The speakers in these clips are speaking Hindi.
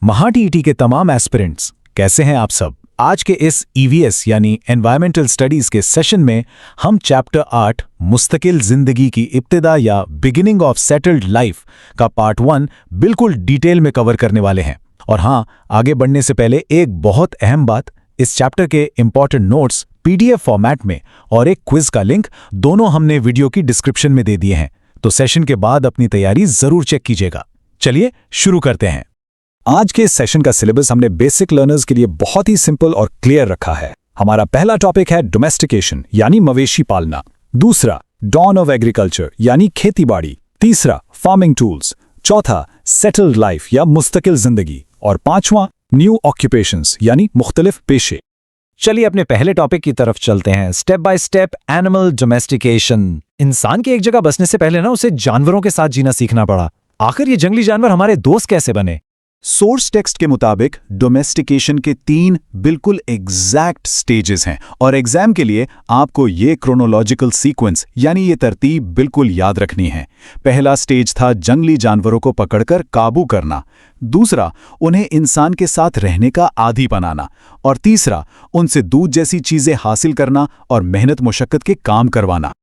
महाटीईटी के तमाम एस्पिरेंट्स कैसे हैं आप सब। आज के इस ईवीएस यानी एनवायरमेंटल स्टडीज के सेशन में हम चैप्टर 8 मुस्तकिल जिंदगी की इब्तिदा या बिगिनिंग ऑफ सेटल्ड लाइफ का पार्ट 1 बिल्कुल डिटेल में कवर करने वाले हैं। और हाँ, आगे बढ़ने से पहले एक बहुत अहम बात, इस चैप्टर के इंपॉर्टेंट नोट्स पीडीएफ फॉर्मेट में और एक क्विज का लिंक दोनों हमने वीडियो की डिस्क्रिप्शन में दे दिए हैं, तो सेशन के बाद अपनी तैयारी जरूर चेक कीजिएगा। चलिए शुरू करते हैं। आज के इस सेशन का सिलेबस हमने बेसिक लर्नर्स के लिए बहुत ही सिंपल और क्लियर रखा है। हमारा पहला टॉपिक है डोमेस्टिकेशन यानी मवेशी पालना, दूसरा डॉन ऑफ एग्रीकल्चर यानी खेतीबाड़ी, तीसरा फार्मिंग टूल्स, चौथा सेटल्ड लाइफ या मुस्तकिल जिंदगी और पांचवां न्यू ऑक्यूपेशंस यानी मुख्तलिफ पेशे। चलिए अपने पहले टॉपिक की तरफ चलते हैं, step by step animal domestication. इंसान के एक जगह बसने से पहले उसे जानवरों के साथ जीना सीखना पड़ा। आखिर ये जंगली जानवर हमारे दोस्त कैसे बने? सोर्स टेक्स्ट के मुताबिक डोमेस्टिकेशन के 3 बिल्कुल एग्जैक्ट स्टेजेस हैं और एग्जाम के लिए आपको ये क्रोनोलॉजिकल सीक्वेंस यानी ये तरतीब बिल्कुल याद रखनी है। पहला स्टेज था जंगली जानवरों को पकड़कर काबू करना, दूसरा उन्हें इंसान के साथ रहने का आदी बनाना और तीसरा उनसे दूध जैसी चीजें हासिल करना और मेहनत मुशक्कत के काम करवाना।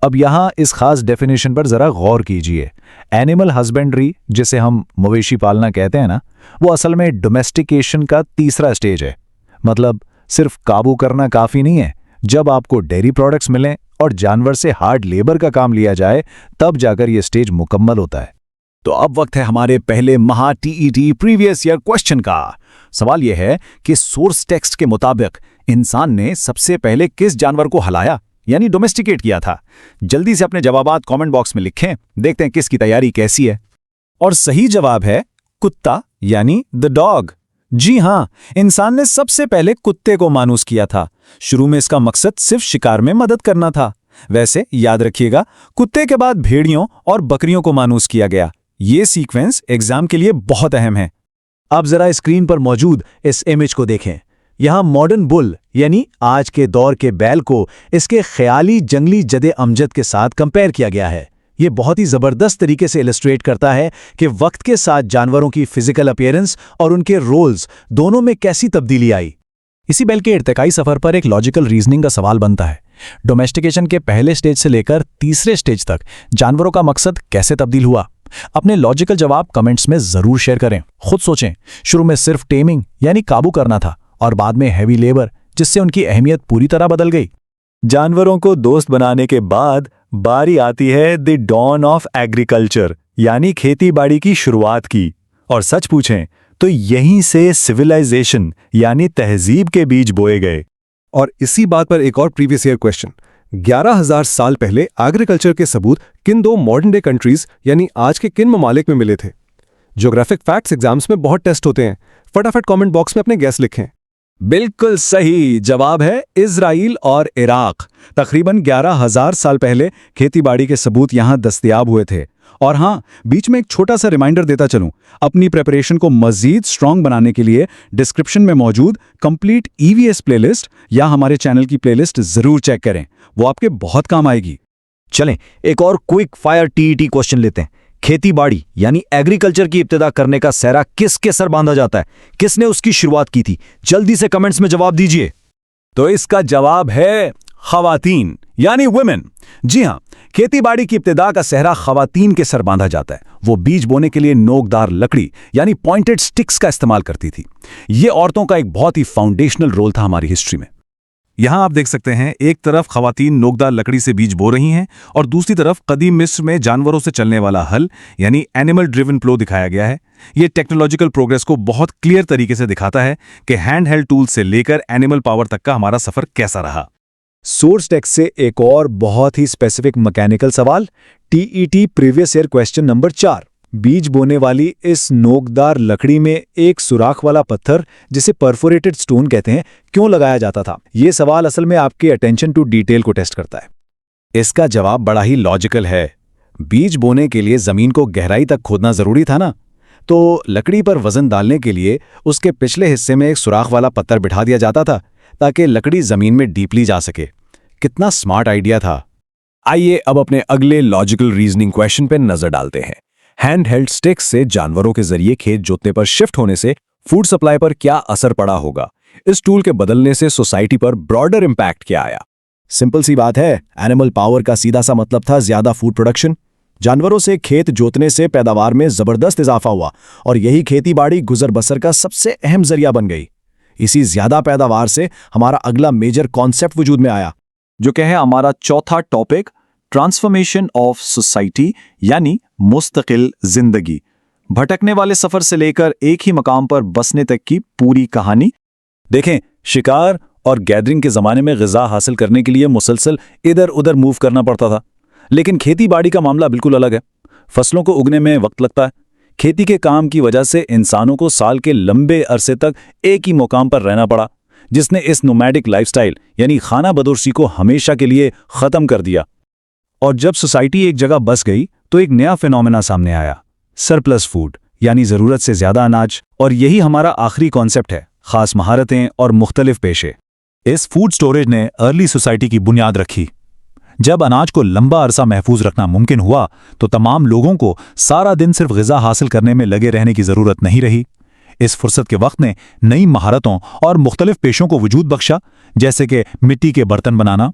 अब यहाँ इस खास डेफिनेशन पर जरा गौर कीजिए। एनिमल हस्बेंड्री, जिसे हम मवेशी पालना कहते हैं ना, वो असल में डोमेस्टिकेशन का तीसरा स्टेज है। मतलब सिर्फ काबू करना काफी नहीं है। जब आपको डेयरी प्रोडक्ट्स मिलें और जानवर से हार्ड लेबर का काम लिया जाए, तब जाकर यह स्टेज मुकम्मल होता है। तो अब वक्त है हमारे पहले महा टीईटी प्रीवियस ईयर क्वेश्चन का। सवाल यह है कि सोर्स टेक्स्ट के मुताबिक इंसान ने सबसे पहले किस जानवर को हलाया यानी डोमेस्टिकेट किया था? जल्दी से अपने जवाबात कमेंट बॉक्स में लिखें, देखते हैं किसकी तैयारी कैसी है। और सही जवाब है कुत्ता यानी द डॉग। जी हां, इंसान ने सबसे पहले कुत्ते को मानूस किया था। शुरू में इसका मकसद सिर्फ शिकार में मदद करना था। वैसे याद रखिएगा, कुत्ते के बाद भेड़ियों और बकरियों को मानूस किया गया। ये सीक्वेंस एग्जाम के लिए बहुत अहम है। अब जरा स्क्रीन पर मौजूद इस इमेज को देखें। यहां मॉडर्न बुल यानी आज के दौर के बैल को इसके ख्याली जंगली जदे अमजद के साथ कंपेयर किया गया है। यह बहुत ही जबरदस्त तरीके से इलस्ट्रेट करता है कि वक्त के साथ जानवरों की फिजिकल अपीयरेंस और उनके रोल्स दोनों में कैसी तब्दीली आई। इसी बैल के इर्तिकाई सफर पर एक लॉजिकल रीजनिंग का सवाल बनता है। डोमेस्टिकेशन के पहले स्टेज से लेकर तीसरे स्टेज तक जानवरों का मकसद कैसे तब्दील हुआ? अपने लॉजिकल जवाब कमेंट्स में जरूर शेयर करें। खुद सोचें, शुरू में सिर्फ टेमिंग यानी काबू करना था और बाद में हैवी लेबर, जिससे उनकी अहमियत पूरी तरह बदल गई। जानवरों को दोस्त बनाने के बाद बारी आती है द डॉन ऑफ एग्रीकल्चर यानी खेतीबाड़ी की शुरुआत की। और सच पूछें तो यहीं से सिविलाइजेशन यानी तहजीब के बीज बोए गए। और इसी बात पर एक और प्रीवियस ईयर क्वेश्चन, 11,000 साल पहले एग्रीकल्चर के सबूत किन 2 मॉडर्न डे कंट्रीज यानी आज के किन ममालिक में मिले थे? ज्योग्राफिक फैक्ट्स एग्जाम्स में बहुत टेस्ट होते हैं। फटाफट कमेंट बॉक्स में अपने गैस लिखें। बिल्कुल सही जवाब है इजराइल और इराक। तकरीबन 11,000 साल पहले खेतीबाड़ी के सबूत यहां दस्तयाब हुए थे। और हाँ, बीच में एक छोटा सा रिमाइंडर देता चलूं, अपनी प्रिपरेशन को मजीद स्ट्रांग बनाने के लिए डिस्क्रिप्शन में मौजूद कंप्लीट ईवीएस प्लेलिस्ट या हमारे चैनल की प्लेलिस्ट जरूर चेक करें, वो आपके बहुत काम आएगी। चलें एक और क्विक फायर टीईटी क्वेश्चन लेते हैं। खेतीबाड़ी यानी एग्रीकल्चर की इब्तिदा करने का सेहरा किसके सर बांधा जाता है? किसने उसकी शुरुआत की थी? जल्दी से कमेंट्स में जवाब दीजिए। तो इसका जवाब है खवातीन यानी वुमेन। जी हां, खेतीबाड़ी की इब्तिदा का सेहरा खवातीन के सर बांधा जाता है। वो बीज बोने के लिए नोकदार लकड़ी यानी पॉइंटेड स्टिक्स का इस्तेमाल करती थी। ये औरतों का एक बहुत ही फाउंडेशनल रोल था हमारी हिस्ट्री में। यहां आप देख सकते हैं, एक तरफ खवातीन नोकदार लकड़ी से बीज बो रही हैं और दूसरी तरफ कदीम मिस्र में जानवरों से चलने वाला हल यानी एनिमल ड्रिवन प्लो दिखाया गया है। यह टेक्नोलॉजिकल प्रोग्रेस को बहुत क्लियर तरीके से दिखाता है कि हैंड हेल्ड टूल से लेकर एनिमल पावर तक का हमारा सफर कैसा रहा। सोर्स टेक्स्ट से एक और बहुत ही स्पेसिफिक मैकेनिकल सवाल, TET previous year question number 4। बीज बोने वाली इस नोकदार लकड़ी में एक सुराख वाला पत्थर, जिसे परफोरेटेड स्टोन कहते हैं, क्यों लगाया जाता था? ये सवाल असल में आपके अटेंशन टू डिटेल को टेस्ट करता है। इसका जवाब बड़ा ही लॉजिकल है। बीज बोने के लिए जमीन को गहराई तक खोदना जरूरी था ना, तो लकड़ी पर वजन डालने के लिए उसके पिछले हिस्से में एक सुराख वाला पत्थर बिठा दिया जाता था ताकि लकड़ी जमीन में डीपली जा सके। कितना स्मार्ट आइडिया था। आइए अब अपने अगले लॉजिकल रीजनिंग क्वेश्चन पे नजर डालते हैं। हैंड हेल्ड स्टिक्स से जानवरों के जरिए खेत जोतने पर शिफ्ट होने से फूड सप्लाई पर क्या असर पड़ा होगा? इस टूल के बदलने से सोसाइटी पर ब्रॉडर इंपैक्ट क्या आया? सिंपल सी बात है, एनिमल पावर का सीधा सा मतलब था ज्यादा फूड प्रोडक्शन। जानवरों से खेत जोतने से पैदावार में जबरदस्त इजाफा हुआ और यही खेतीबाड़ी गुजर बसर का सबसे अहम जरिया बन गई। इसी ज्यादा पैदावार से हमारा अगला मेजर कॉन्सेप्ट वजूद में आया, जो कहे हमारा चौथा टॉपिक, ट्रांसफॉर्मेशन ऑफ सोसाइटी यानी मुस्तकिल जिंदगी। भटकने वाले सफर से लेकर एक ही मकाम पर बसने तक की पूरी कहानी। देखें, शिकार और गैदरिंग के जमाने में ग़िज़ा हासिल करने के लिए मुसलसल इधर उधर मूव करना पड़ता था, लेकिन खेतीबाड़ी का मामला बिल्कुल अलग है। फसलों को उगने में वक्त लगता है। खेती के काम की वजह से इंसानों को साल के लंबे अरसे तक एक ही मुकाम पर रहना पड़ा, जिसने इस नोमैडिक लाइफस्टाइल यानी खाना बदोशी को हमेशा के लिए ख़त्म कर दिया। और जब सोसाइटी एक जगह बस गई तो एक नया फिनोमेना सामने आया, सरप्लस फूड यानी ज़रूरत से ज़्यादा अनाज। और यही हमारा आखिरी कॉन्सेप्ट है, ख़ास महारतें और मुख्तलिफ पेशे। इस फूड स्टोरेज ने अर्ली सोसाइटी की बुनियाद रखी। जब अनाज को लंबा अरसा महफूज रखना मुमकिन हुआ तो तमाम लोगों को सारा दिन सिर्फ ग़िज़ा हासिल करने में लगे रहने की ज़रूरत नहीं रही। इस फुर्सत के वक्त ने नई महारतों और मुख्तलिफ पेशों को वजूद बख्शा, जैसे कि मिट्टी के बर्तन बनाना।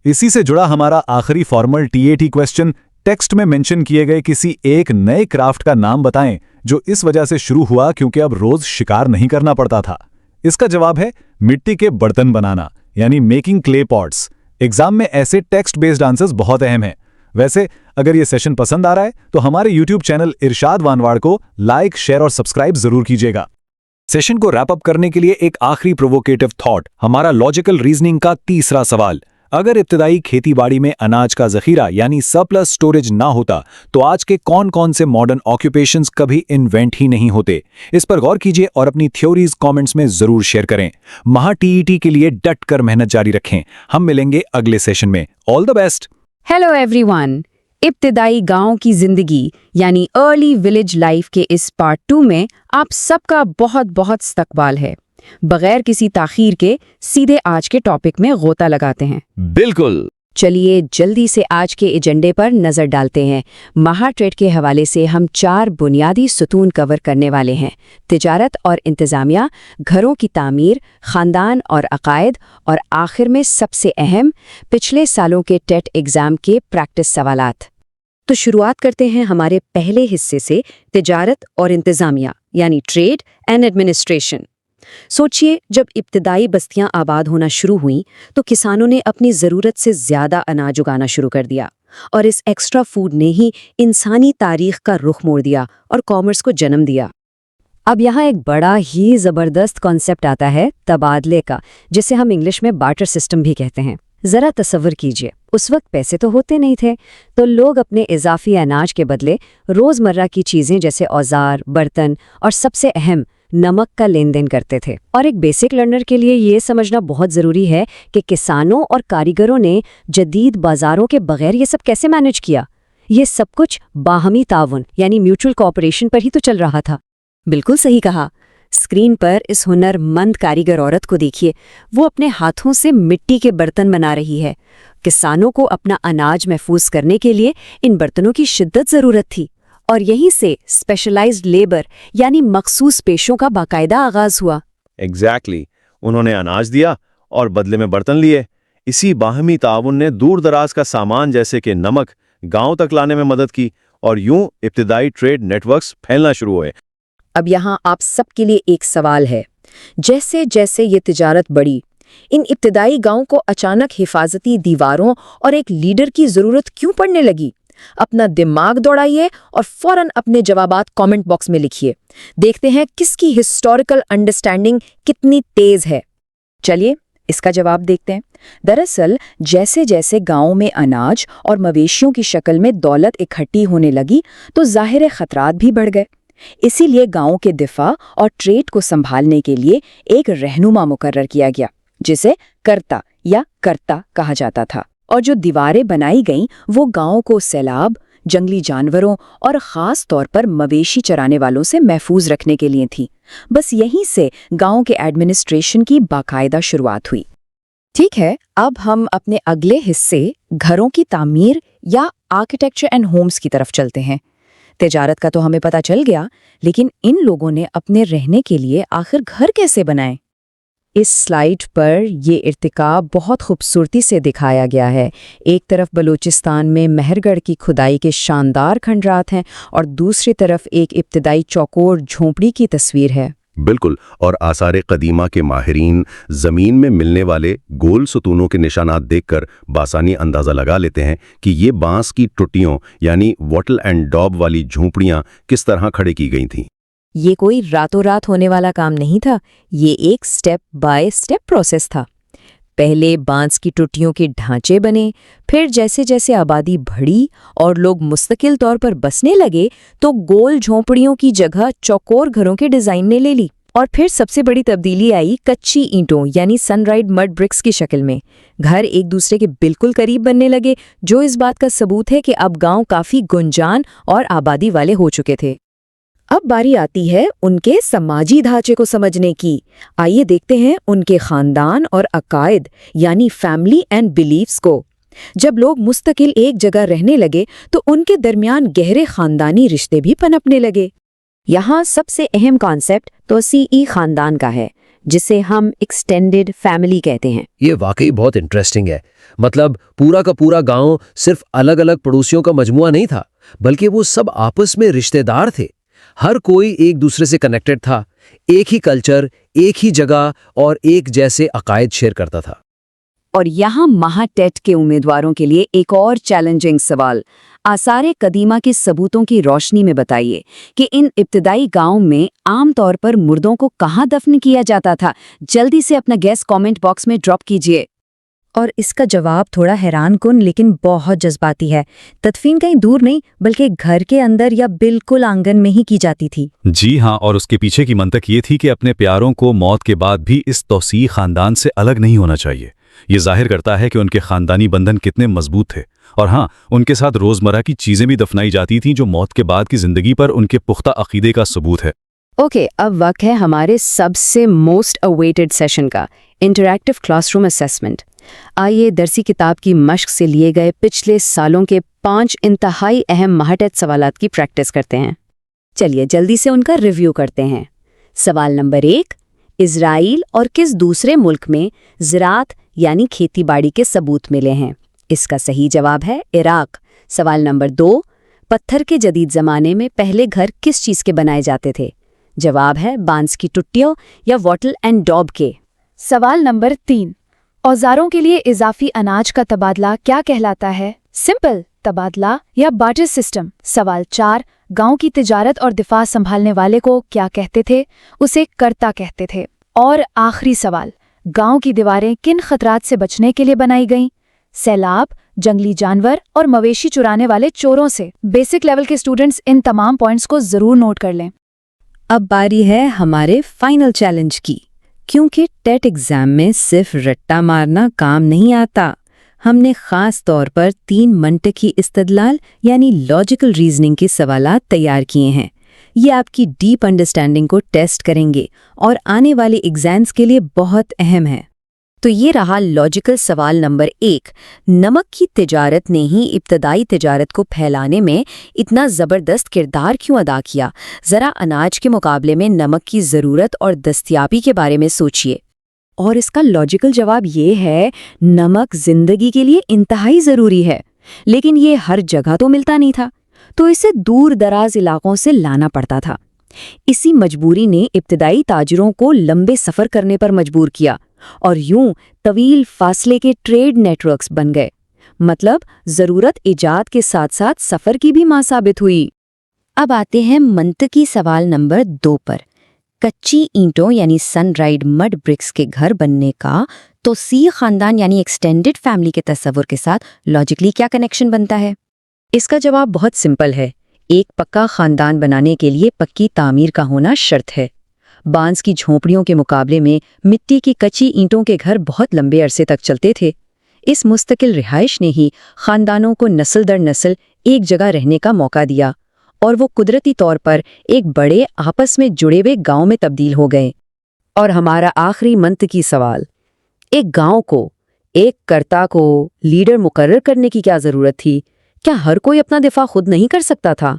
इसी से जुड़ा हमारा आखिरी फॉर्मल TAT क्वेश्चन, टेक्स्ट में मेंशन किए गए किसी एक नए क्राफ्ट का नाम बताएं जो इस वजह से शुरू हुआ क्योंकि अब रोज शिकार नहीं करना पड़ता था। इसका जवाब है मिट्टी के बर्तन बनाना, यानी मेकिंग क्ले पॉट्स। एग्जाम में ऐसे टेक्स्ट बेस्ड आंसर्स बहुत अहम हैं। वैसे अगर ये सेशन पसंद आ रहा है तो हमारे YouTube चैनल इरशाद वानवाड़ को लाइक, शेयर और सब्सक्राइब जरूर कीजिएगा। सेशन को रैप अप करने के लिए एक आखिरी प्रोवोकेटिव थॉट, हमारा लॉजिकल रीजनिंग का तीसरा सवाल। अगर इब्तिदाई खेतीबाड़ी में अनाज का जखीरा यानी सरप्लस स्टोरेज ना होता तो आज के कौन कौन से मॉडर्न ऑक्यूपेशंस कभी इन्वेंट ही नहीं होते? इस पर गौर कीजिए और अपनी थ्योरीज कमेंट्स में जरूर शेयर करें। महा TET के लिए डट कर मेहनत जारी रखें। हम मिलेंगे अगले सेशन में। All the best. Hello everyone, इब्तिदाई गांव की जिंदगी यानी अर्ली विलेज लाइफ के इस पार्ट 2 में आप सबका बहुत बहुत इस्तकबाल है। बगैर किसी ताखीर के सीधे आज के टॉपिक में गोता लगाते हैं। बिल्कुल। चलिए जल्दी से आज के एजेंडे पर नजर डालते हैं। महा ट्रेड के हवाले से हम 4 बुनियादी सुतून कवर करने वाले हैं: तिजारत और इंतजामिया, घरों की तामीर, खानदान और अकायद, और आखिर में सबसे अहम, पिछले सालों के टेट एग्जाम के प्रैक्टिस सवालात। तो शुरुआत करते हैं हमारे पहले हिस्से से, तिजारत और इंतजामिया यानी ट्रेड एंड एडमिनिस्ट्रेशन। सोचिए, जब इब्तिदाई बस्तियां आबाद होना शुरू हुईं तो किसानों ने अपनी ज़रूरत से ज़्यादा अनाज उगाना शुरू कर दिया, और इस एक्स्ट्रा फूड ने ही इंसानी तारीख का रुख मोड़ दिया और कॉमर्स को जन्म दिया। अब यहाँ एक बड़ा ही ज़बरदस्त कॉन्सेप्ट आता है, तबादले का, जिसे हम इंग्लिश में बार्टर सिस्टम भी कहते हैं। ज़रा तसव्वुर कीजिए, उस वक्त पैसे तो होते नहीं थे, तो लोग अपने इजाफी अनाज के बदले रोज़मर्रा की चीज़ें जैसे औजार, बर्तन और सबसे अहम नमक का लेन देन करते थे। और एक बेसिक लर्नर के लिए ये समझना बहुत ज़रूरी है कि किसानों और कारीगरों ने जदीद बाज़ारों के बगैर ये सब कैसे मैनेज किया। ये सब कुछ बाहमी ताउन यानी म्यूचुअल कोऑपरेशन पर ही तो चल रहा था। बिल्कुल सही कहा। स्क्रीन पर इस हुनरमंद कारीगर औरत को देखिए, वो अपने हाथों से मिट्टी के बर्तन बना रही है। किसानों को अपना अनाज महफूज करने के लिए इन बर्तनों की शिद्दत ज़रूरत थी, और यहीं से स्पेशलाइज्ड लेबर यानी मखसूस पेशों का बाकायदा आगाज हुआ। एग्जैक्टली। उन्होंने अनाज दिया और बदले में बर्तन लिए। इसी बाहमी ताउन ने दूर दराज का सामान जैसे कि नमक गांव तक लाने में मदद की, और यूं इब्तिदाई ट्रेड नेटवर्क्स फैलना शुरू हुए। अब यहाँ आप सबके लिए एक सवाल है, जैसे जैसे ये तिजारत बढ़ी, इन इब्तिदाई गांव को अचानक हिफाजती दीवारों और एक लीडर की जरूरत क्यों पड़ने लगी? अपना दिमाग दौड़ाइए और फौरन अपने जवाबात कमेंट बॉक्स में लिखिए। देखते हैं किसकी हिस्टोरिकल अंडरस्टैंडिंग कितनी तेज है। चलिए इसका जवाब देखते हैं। दरअसल जैसे जैसे गांव में अनाज और मवेशियों की शक्ल में दौलत इकट्ठी होने लगी तो ज़ाहिर खतरात भी बढ़ गए। इसीलिए गांव के दिफा और ट्रेड को संभालने के लिए एक रहनुमा मुकर्रर किया गया, जिसे करता या करता कहा जाता था। और जो दीवारें बनाई गईं वो गांव को सैलाब, जंगली जानवरों और ख़ास तौर पर मवेशी चराने वालों से महफूज रखने के लिए थी। बस यहीं से गांव के एडमिनिस्ट्रेशन की बाकायदा शुरुआत हुई। ठीक है, अब हम अपने अगले हिस्से घरों की तामीर या आर्किटेक्चर एंड होम्स की तरफ चलते हैं। तिजारत का तो हमें पता चल गया, लेकिन इन लोगों ने अपने रहने के लिए आखिर घर कैसे बनाए? इस स्लाइड पर ये इर्तिकाब बहुत खूबसूरती से दिखाया गया है। एक तरफ बलूचिस्तान में मेहरगढ़ की खुदाई के शानदार खंडरात हैं और दूसरी तरफ एक इब्तिदाई चौकोर झोंपड़ी की तस्वीर है। बिल्कुल, और आसार कदीमा के माहिरीन ज़मीन में मिलने वाले गोल सुतूनों के निशानात देखकर बासानी अंदाज़ा लगा लेते हैं कि ये बांस की टुटियों यानी वॉटल एंड डॉब वाली झोंपड़ियाँ किस तरह खड़ी की गई थीं। ये कोई रातों रात होने वाला काम नहीं था, ये एक स्टेप बाय स्टेप प्रोसेस था। पहले बांस की टुटियों के ढांचे बने, फिर जैसे जैसे आबादी बढ़ी और लोग मुस्तकिल तौर पर बसने लगे तो गोल झोंपड़ियों की जगह चौकोर घरों के डिजाइन ने ले ली। और फिर सबसे बड़ी तब्दीली आई कच्ची ईंटों यानी सनराइड मड ब्रिक्स की शक्ल में। घर एक दूसरे के बिल्कुल करीब बनने लगे, जो इस बात का सबूत है कि अब गांव काफी गुंजान और आबादी वाले हो चुके थे। अब बारी आती है उनके समाजी ढांचे को समझने की। आइए देखते हैं उनके खानदान और अकायद यानी फैमिली एंड बिलीफ्स को। जब लोग मुस्तकिल एक जगह रहने लगे तो उनके दरमियान गहरे खानदानी रिश्ते भी पनपने लगे। यहाँ सबसे अहम कॉन्सेप्ट तोसीई खानदान का है, जिसे हम एक्सटेंडेड फैमिली कहते हैं। ये वाकई बहुत इंटरेस्टिंग है। मतलब पूरा का पूरा गांव सिर्फ अलग अलग पड़ोसियों का मजमुआ नहीं था, बल्कि वो सब आपस में रिश्तेदार थे। हर कोई एक दूसरे से कनेक्टेड था, एक ही कल्चर, एक ही जगह और एक जैसे अकायद शेयर करता था। और यहाँ महाटेट के उम्मीदवारों के लिए एक और चैलेंजिंग सवाल। आसारे कदीमा के सबूतों की रोशनी में बताइए कि इन इब्तिदाई गांव में आमतौर पर मुर्दों को कहाँ दफन किया जाता था। जल्दी से अपना गैस कमेंट बॉक्स में ड्रॉप कीजिए। और इसका जवाब थोड़ा हैरानकुन लेकिन बहुत जज्बाती है। तदफीन कहीं दूर नहीं, बल्कि घर के अंदर या बिल्कुल आंगन में ही की जाती थी। जी हाँ, और उसके पीछे की मंतक ये थी कि अपने प्यारों को मौत के बाद भी इस तौसीई खानदान से अलग नहीं होना चाहिए। ये जाहिर करता है कि उनके खानदानी बंधन कितने मजबूत थे। और हाँ, उनके साथ रोजमर्रा की चीजें भी दफनाई जाती थीं, जो मौत के बाद की जिंदगी पर उनके पुख्ता अकीदे का सबूत है। ओके, अब वक्त है हमारे सबसे मोस्ट अवेटेड सेशन का, इंटरैक्टिव क्लासरूम असेसमेंट। आइए दरसी किताब की मश्क से लिए गए पिछले सालों के 5 इंतहाई अहम महाटेट सवालात की प्रैक्टिस करते हैं। चलिए जल्दी से उनका रिव्यू करते हैं। सवाल नंबर 1, इजराइल और किस दूसरे मुल्क में ज़राअत यानी खेतीबाड़ी के सबूत मिले हैं? इसका सही जवाब है इराक। सवाल नंबर 2, पत्थर के जदीद ज़माने में पहले घर किस चीज़ के बनाए जाते थे? जवाब है बांस की टुट्टियों या वॉटल एंड डॉब के। सवाल नंबर 3, औजारों के लिए इजाफी अनाज का तबादला क्या कहलाता है? सिंपल तबादला या बार्टर सिस्टम। सवाल 4, गांव की तिजारत और दिफा संभालने वाले को क्या कहते थे? उसे कर्ता कहते थे। और आखिरी सवाल, गांव की दीवारें किन खतरात से बचने के लिए बनाई गईं? सैलाब, जंगली जानवर और मवेशी चुराने वाले चोरों से। बेसिक लेवल के स्टूडेंट्स इन तमाम पॉइंट्स को जरूर नोट कर लें। अब बारी है हमारे फाइनल चैलेंज की, क्योंकि टेट एग्जाम में सिर्फ रट्टा मारना काम नहीं आता। हमने खास तौर पर 3 मंतकी इस्तदलाल यानी लॉजिकल रीजनिंग के सवालात तैयार किए हैं। ये आपकी डीप अंडरस्टैंडिंग को टेस्ट करेंगे और आने वाले एग्जाम्स के लिए बहुत अहम है। तो ये रहा लॉजिकल सवाल नंबर 1। नमक की तिजारत ने ही इब्तदाई तिजारत को फैलाने में इतना ज़बरदस्त किरदार क्यों अदा किया? ज़रा अनाज के मुकाबले में नमक की ज़रूरत और दस्तयाबी के बारे में सोचिए। और इसका लॉजिकल जवाब ये है, नमक ज़िंदगी के लिए इंतहाई ज़रूरी है, लेकिन ये हर जगह तो मिलता नहीं था, तो इसे दूर दराज इलाकों से लाना पड़ता था। इसी मजबूरी ने इब्तदाई ताजिरों को लंबे सफ़र करने पर मजबूर किया और यूं तवील फासले के ट्रेड नेटवर्क्स बन गए। मतलब ज़रूरत ईजाद के साथ साथ सफ़र की भी मां साबित हुई। अब आते हैं मंतकी सवाल नंबर 2 पर। कच्ची ईंटों यानी सनराइड मड ब्रिक्स के घर बनने का तो सी खानदान यानी एक्सटेंडेड फैमिली के तस्वुर के साथ लॉजिकली क्या कनेक्शन बनता है? इसका जवाब बहुत सिंपल है। एक पक्का खानदान बनाने के लिए पक्की तामीर का होना शर्त है। बांस की झोंपड़ियों के मुकाबले में मिट्टी की कच्ची ईंटों के घर बहुत लंबे अरसे तक चलते थे। इस मुस्तकिल रिहाइश ने ही खानदानों को नस्ल दर नस्ल एक जगह रहने का मौका दिया और वो कुदरती तौर पर एक बड़े आपस में जुड़े हुए गांव में तब्दील हो गए। और हमारा आखिरी मंतकी सवाल, एक गांव को, एक कर्ता को लीडर मुकर्रर करने की क्या जरूरत थी? क्या हर कोई अपना दिफा खुद नहीं कर सकता था?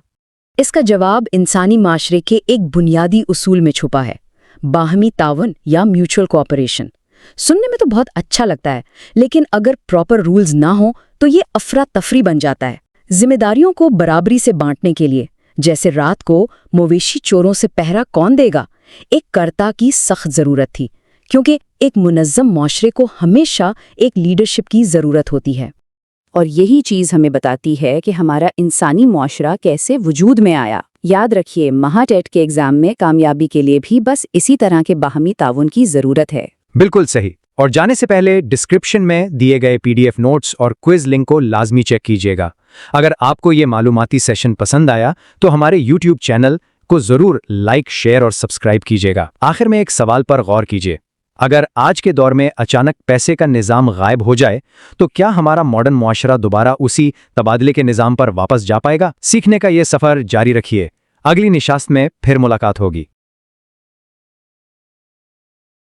इसका जवाब इंसानी माशरे के एक बुनियादी उसूल में छुपा है, बाहमी तावन या म्यूचुअल कोऑपरेशन। सुनने में तो बहुत अच्छा लगता है, लेकिन अगर प्रॉपर रूल्स ना हो तो ये अफरा तफरी बन जाता है। जिम्मेदारियों को बराबरी से बांटने के लिए, जैसे रात को मवेशी चोरों से पहरा कौन देगा, एक कर्ता की सख्त जरूरत थी, क्योंकि एक मुनज़्ज़म माशरे को हमेशा एक लीडरशिप की जरूरत होती है। और यही चीज हमें बताती है कि हमारा इंसानी माशरा कैसे वजूद में आया। याद रखिए, महाटेट के एग्जाम में कामयाबी के लिए भी बस इसी तरह के बाहमी ताउन की जरूरत है। बिल्कुल सही। और जाने से पहले डिस्क्रिप्शन में दिए गए PDF नोट्स और क्विज लिंक को लाजमी चेक कीजिएगा। अगर आपको ये मालूमाती सेशन पसंद आया तो हमारे YouTube चैनल को जरूर लाइक, शेयर और सब्सक्राइब कीजिएगा। आखिर में एक सवाल पर गौर कीजिए, अगर आज के दौर में अचानक पैसे का निज़ाम गायब हो जाए तो क्या हमारा मॉडर्न मुआशरा दोबारा उसी तबादले के निज़ाम पर वापस जा पाएगा? सीखने का ये सफ़र जारी रखिए। अगली निशास्त में फिर मुलाकात होगी।